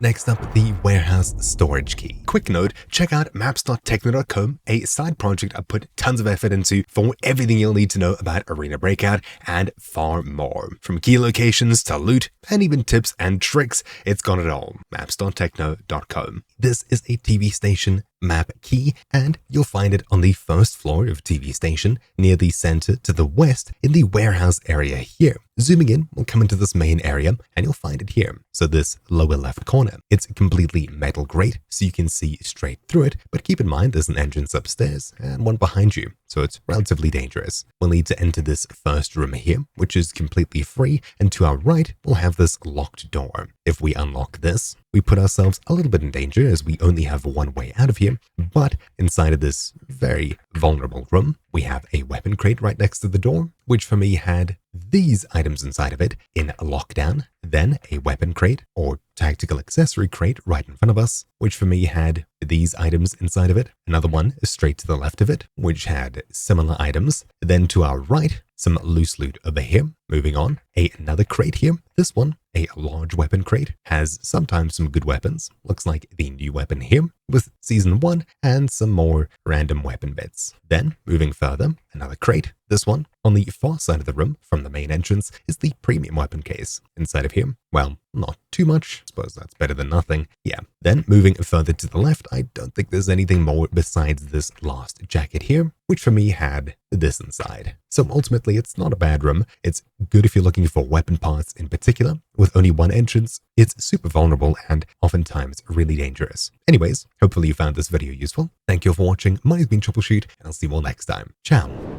Next up, the warehouse storage key. Quick note, check out maps.techno.com, a side project I put tons of effort into for everything you'll need to know about Arena Breakout and far more. From key locations to loot and even tips and tricks, it's got it all. maps.techno.com. This is a TV station map key, and you'll find it on the first floor of TV station near the center to the west in the warehouse area here. Zooming in, we'll come into this main area and you'll find it here. So this lower left corner, it's a completely metal grate so you can see straight through it, but keep in mind there's an entrance upstairs and one behind you, so it's relatively dangerous. We'll need to enter this first room here, which is completely free, and to our right, we'll have this locked door. If we unlock this, we put ourselves a little bit in danger as we only have one way out of here, but inside of this very vulnerable room, we have a weapon crate right next to the door, which for me had these items inside of it in lockdown, then a weapon crate or tactical accessory crate right in front of us, which for me had these items inside of it. Another one straight to the left of it, which had similar items. Then to our right, some loose loot over here. Moving on, another crate here. This one, a large weapon crate, has sometimes some good weapons. Looks like the new weapon here with Season 1 and some more random weapon bits. Then, moving further, another crate. This one, on the far side of the room from the main entrance, is the premium weapon case. Inside of here, well, not too much. Suppose that's better than nothing. Yeah. Then, moving further to the left, I don't think there's anything more besides this last jacket here, which for me had this inside. So ultimately, it's not a bad room. It's good if you're looking for weapon parts in particular. With only one entrance, it's super vulnerable and oftentimes really dangerous. Anyways, hopefully you found this video useful. Thank you for watching. My name's been Troubleshoot, and I'll see you all next time. Ciao.